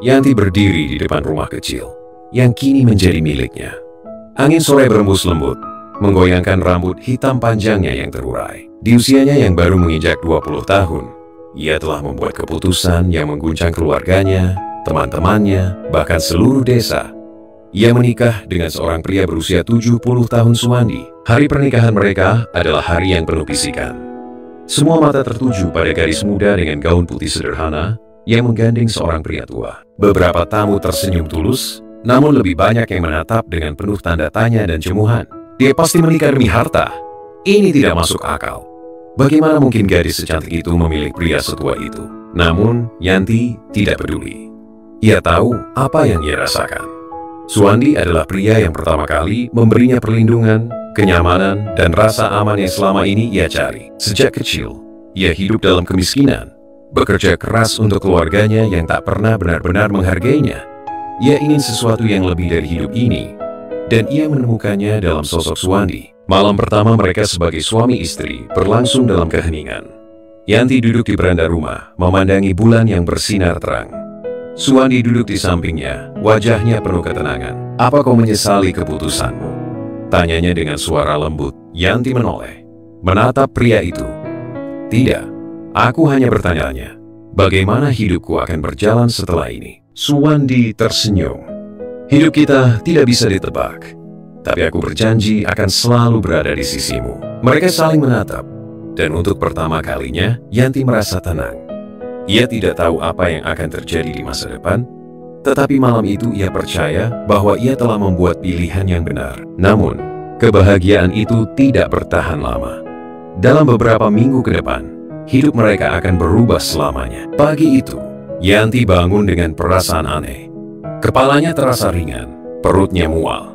Yanti berdiri di depan rumah kecil yang kini menjadi miliknya. Angin sore berembus lembut, menggoyangkan rambut hitam panjangnya yang terurai. Di usianya yang baru menginjak 20 tahun, ia telah membuat keputusan yang mengguncang keluarganya, teman-temannya, bahkan seluruh desa. Ia menikah dengan seorang pria berusia 70 tahun Suwandi. Hari pernikahan mereka adalah hari yang penuh bisikan. Semua mata tertuju pada gadis muda dengan gaun putih sederhana yang menggandeng seorang pria tua. Beberapa tamu tersenyum tulus, namun lebih banyak yang menatap dengan penuh tanda tanya dan jemuhan. Dia pasti menikah demi harta. Ini tidak masuk akal. Bagaimana mungkin gadis secantik itu memilih pria setua itu? Namun, Yanti tidak peduli. Ia tahu apa yang ia rasakan. Suwandi adalah pria yang pertama kali memberinya perlindungan, kenyamanan, dan rasa aman yang selama ini ia cari. Sejak kecil, ia hidup dalam kemiskinan, bekerja keras untuk keluarganya yang tak pernah benar-benar menghargainya. Ia ingin sesuatu yang lebih dari hidup ini, dan ia menemukannya dalam sosok Suwandi. Malam pertama mereka sebagai suami istri berlangsung dalam keheningan. Yanti duduk di beranda rumah, memandangi bulan yang bersinar terang. Suwandi duduk di sampingnya, wajahnya penuh ketenangan. "Apa kau menyesali keputusanmu?" tanyanya dengan suara lembut. Yanti menoleh, menatap pria itu. "Tidak, aku hanya bertanya, bagaimana hidupku akan berjalan setelah ini?" Suwandi tersenyum. "Hidup kita tidak bisa ditebak, tapi aku berjanji akan selalu berada di sisimu." Mereka saling menatap, dan untuk pertama kalinya, Yanti merasa tenang. Ia tidak tahu apa yang akan terjadi di masa depan, tetapi malam itu ia percaya bahwa ia telah membuat pilihan yang benar. Namun, kebahagiaan itu tidak bertahan lama. Dalam beberapa minggu ke depan, hidup mereka akan berubah selamanya. Pagi itu, Yanti bangun dengan perasaan aneh. Kepalanya terasa ringan, perutnya mual.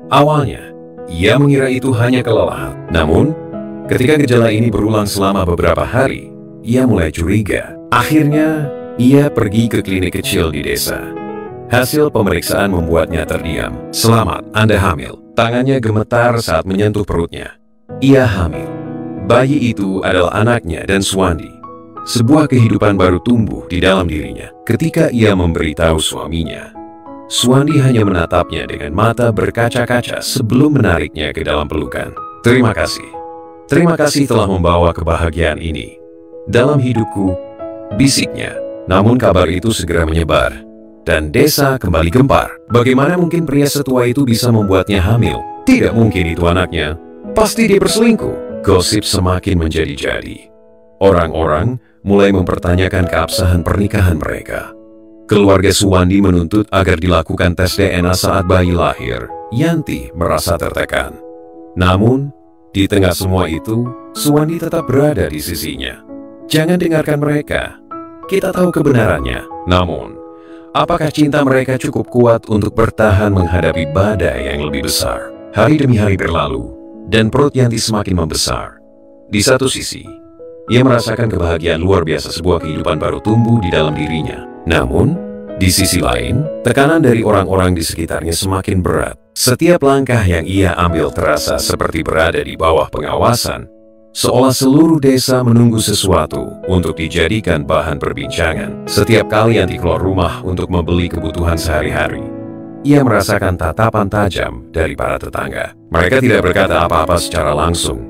Awalnya, ia mengira itu hanya kelelahan. Namun, ketika gejala ini berulang selama beberapa hari, ia mulai curiga. Akhirnya, ia pergi ke klinik kecil di desa. Hasil pemeriksaan membuatnya terdiam. "Selamat, Anda hamil." Tangannya gemetar saat menyentuh perutnya. Ia hamil. Bayi itu adalah anaknya dan Suwandi. Sebuah kehidupan baru tumbuh di dalam dirinya. Ketika ia memberitahu suaminya, Suwandi hanya menatapnya dengan mata berkaca-kaca sebelum menariknya ke dalam pelukan. Terima kasih telah membawa kebahagiaan ini dalam hidupku," bisiknya. Namun kabar itu segera menyebar, dan desa kembali gempar. Bagaimana mungkin pria setua itu bisa membuatnya hamil? Tidak mungkin itu anaknya. Pasti dia berselingkuh. Gosip semakin menjadi-jadi. Orang-orang mulai mempertanyakan keabsahan pernikahan mereka. Keluarga Suwandi menuntut agar dilakukan tes DNA saat bayi lahir. Yanti merasa tertekan. Namun, di tengah semua itu, Suwandi tetap berada di sisinya. "Jangan dengarkan mereka. Kita tahu kebenarannya." Namun, apakah cinta mereka cukup kuat untuk bertahan menghadapi badai yang lebih besar? Hari demi hari berlalu, dan perut Yanti semakin membesar. Di satu sisi, ia merasakan kebahagiaan luar biasa, sebuah kehidupan baru tumbuh di dalam dirinya. Namun, di sisi lain, tekanan dari orang-orang di sekitarnya semakin berat. Setiap langkah yang ia ambil terasa seperti berada di bawah pengawasan, seolah seluruh desa menunggu sesuatu untuk dijadikan bahan perbincangan. Setiap kali Yanti keluar rumah untuk membeli kebutuhan sehari-hari, ia merasakan tatapan tajam dari para tetangga. Mereka tidak berkata apa-apa secara langsung,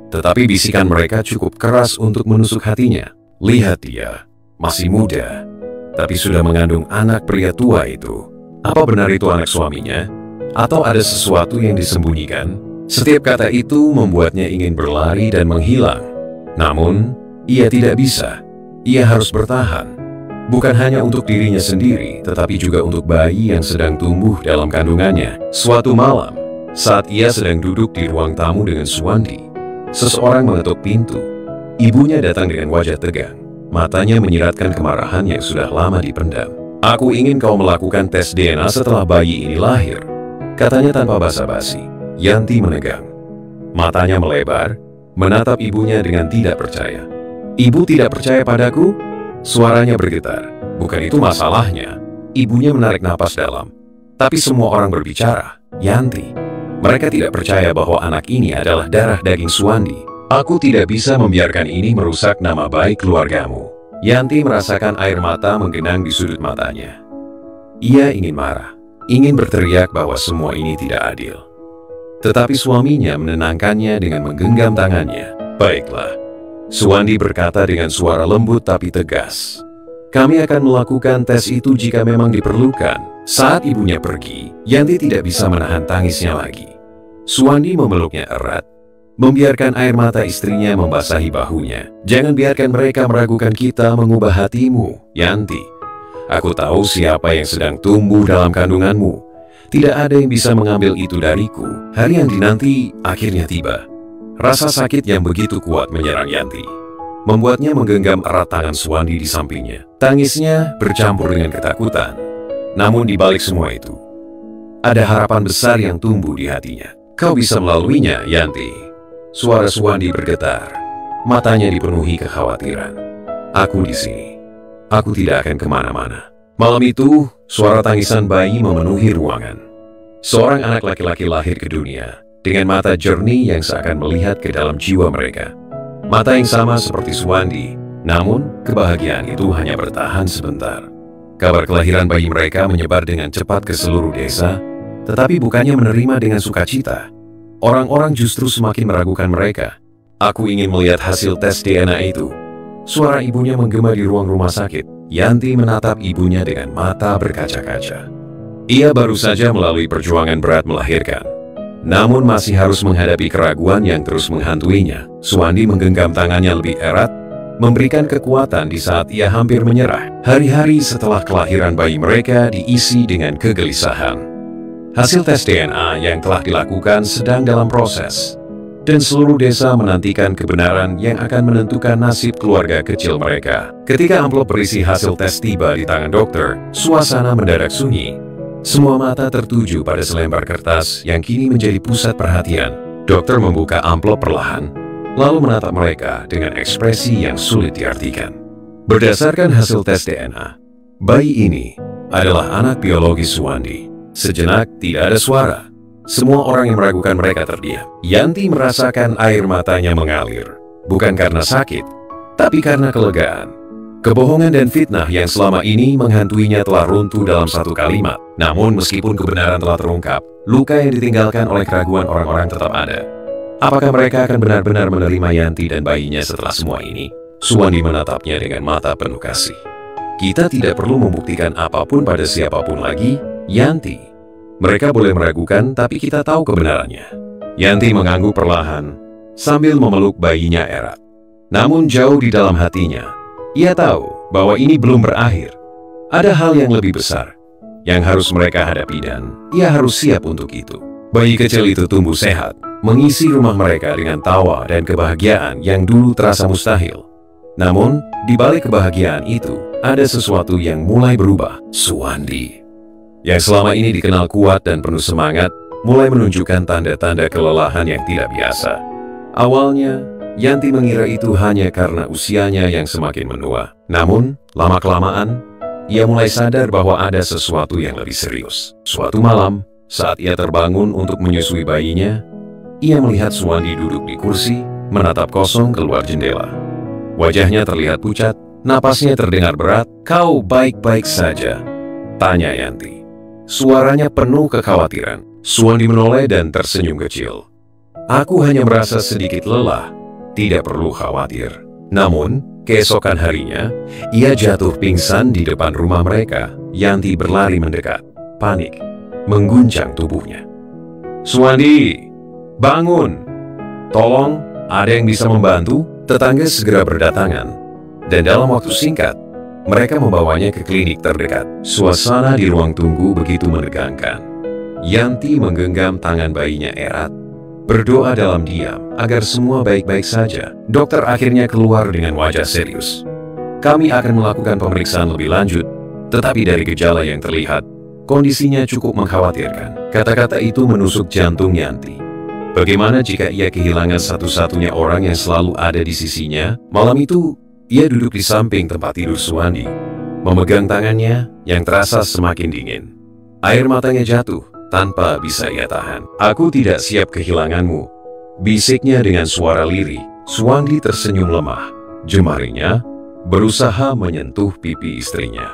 tetapi bisikan mereka cukup keras untuk menusuk hatinya. "Lihat dia, masih muda, tapi sudah mengandung anak pria tua itu. Apa benar itu anak suaminya? Atau ada sesuatu yang disembunyikan?" Setiap kata itu membuatnya ingin berlari dan menghilang. Namun, ia tidak bisa. Ia harus bertahan. Bukan hanya untuk dirinya sendiri, tetapi juga untuk bayi yang sedang tumbuh dalam kandungannya. Suatu malam, saat ia sedang duduk di ruang tamu dengan Suwandi, seseorang mengetuk pintu. Ibunya datang dengan wajah tegang. Matanya menyiratkan kemarahan yang sudah lama dipendam. "Aku ingin kau melakukan tes DNA setelah bayi ini lahir," katanya tanpa basa-basi. Yanti menegang. Matanya melebar, menatap ibunya dengan tidak percaya. "Ibu tidak percaya padaku?" Suaranya bergetar. "Bukan itu masalahnya." Ibunya menarik napas dalam. "Tapi semua orang berbicara, Yanti. Mereka tidak percaya bahwa anak ini adalah darah daging Suwandi. Aku tidak bisa membiarkan ini merusak nama baik keluargamu." Yanti merasakan air mata menggenang di sudut matanya. Ia ingin marah, ingin berteriak bahwa semua ini tidak adil. Tetapi suaminya menenangkannya dengan menggenggam tangannya. "Baiklah," Suwandi berkata dengan suara lembut tapi tegas. "Kami akan melakukan tes itu jika memang diperlukan." Saat ibunya pergi, Yanti tidak bisa menahan tangisnya lagi. Suwandi memeluknya erat, membiarkan air mata istrinya membasahi bahunya. "Jangan biarkan mereka meragukan kita mengubah hatimu, Yanti. Aku tahu siapa yang sedang tumbuh dalam kandunganmu. Tidak ada yang bisa mengambil itu dariku." Hari yang dinanti akhirnya tiba. Rasa sakit yang begitu kuat menyerang Yanti, membuatnya menggenggam erat tangan Suwandi di sampingnya. Tangisnya bercampur dengan ketakutan. Namun di balik semua itu, ada harapan besar yang tumbuh di hatinya. "Kau bisa melaluinya, Yanti." Suara Suwandi bergetar. Matanya dipenuhi kekhawatiran. "Aku di sini. Aku tidak akan kemana-mana." Malam itu, suara tangisan bayi memenuhi ruangan. Seorang anak laki-laki lahir ke dunia, dengan mata jernih yang seakan melihat ke dalam jiwa mereka. Mata yang sama seperti Suwandi, namun kebahagiaan itu hanya bertahan sebentar. Kabar kelahiran bayi mereka menyebar dengan cepat ke seluruh desa, tetapi bukannya menerima dengan sukacita. Orang-orang justru semakin meragukan mereka. "Aku ingin melihat hasil tes DNA itu." Suara ibunya menggema di ruang rumah sakit. Yanti menatap ibunya dengan mata berkaca-kaca. Ia baru saja melalui perjuangan berat melahirkan, namun masih harus menghadapi keraguan yang terus menghantuinya. Suwandi menggenggam tangannya lebih erat, memberikan kekuatan di saat ia hampir menyerah. Hari-hari setelah kelahiran bayi mereka diisi dengan kegelisahan. Hasil tes DNA yang telah dilakukan sedang dalam proses, dan seluruh desa menantikan kebenaran yang akan menentukan nasib keluarga kecil mereka. Ketika amplop berisi hasil tes tiba di tangan dokter, suasana mendadak sunyi. Semua mata tertuju pada selembar kertas yang kini menjadi pusat perhatian. Dokter membuka amplop perlahan, lalu menatap mereka dengan ekspresi yang sulit diartikan. Berdasarkan hasil tes DNA, bayi ini adalah anak biologis Suwandi. Sejenak tidak ada suara. Semua orang yang meragukan mereka terdiam. Yanti merasakan air matanya mengalir, bukan karena sakit, tapi karena kelegaan. Kebohongan dan fitnah yang selama ini menghantuinya telah runtuh dalam satu kalimat. Namun meskipun kebenaran telah terungkap, luka yang ditinggalkan oleh keraguan orang-orang tetap ada. Apakah mereka akan benar-benar menerima Yanti dan bayinya setelah semua ini? Suwandi menatapnya dengan mata penuh kasih. "Kita tidak perlu membuktikan apapun pada siapapun lagi, Yanti. Mereka boleh meragukan, tapi kita tahu kebenarannya." Yanti mengangguk perlahan, sambil memeluk bayinya erat. Namun jauh di dalam hatinya, ia tahu bahwa ini belum berakhir. Ada hal yang lebih besar yang harus mereka hadapi dan ia harus siap untuk itu. Bayi kecil itu tumbuh sehat, mengisi rumah mereka dengan tawa dan kebahagiaan yang dulu terasa mustahil. Namun, di balik kebahagiaan itu, ada sesuatu yang mulai berubah. Suwandi, yang selama ini dikenal kuat dan penuh semangat, mulai menunjukkan tanda-tanda kelelahan yang tidak biasa. Awalnya, Yanti mengira itu hanya karena usianya yang semakin menua. Namun, lama-kelamaan, ia mulai sadar bahwa ada sesuatu yang lebih serius. Suatu malam, saat ia terbangun untuk menyusui bayinya, ia melihat Suwandi duduk di kursi, menatap kosong keluar jendela. Wajahnya terlihat pucat, napasnya terdengar berat. "Kau baik-baik saja?" tanya Yanti. Suaranya penuh kekhawatiran. Suwandi menoleh dan tersenyum kecil. "Aku hanya merasa sedikit lelah, tidak perlu khawatir." Namun, keesokan harinya, ia jatuh pingsan di depan rumah mereka. Yanti berlari mendekat. Panik mengguncang tubuhnya. "Suwandi, bangun! Tolong, ada yang bisa membantu?" Tetangga segera berdatangan, dan dalam waktu singkat, mereka membawanya ke klinik terdekat. Suasana di ruang tunggu begitu menegangkan. Yanti menggenggam tangan bayinya erat, berdoa dalam diam agar semua baik-baik saja. Dokter akhirnya keluar dengan wajah serius. "Kami akan melakukan pemeriksaan lebih lanjut, tetapi dari gejala yang terlihat, kondisinya cukup mengkhawatirkan." Kata-kata itu menusuk jantung Yanti. Bagaimana jika ia kehilangan satu-satunya orang yang selalu ada di sisinya? Malam itu, ia duduk di samping tempat tidur Suwandi, memegang tangannya yang terasa semakin dingin. Air matanya jatuh tanpa bisa ia tahan. "Aku tidak siap kehilanganmu," bisiknya dengan suara lirih. Suwandi tersenyum lemah. Jemarinya berusaha menyentuh pipi istrinya.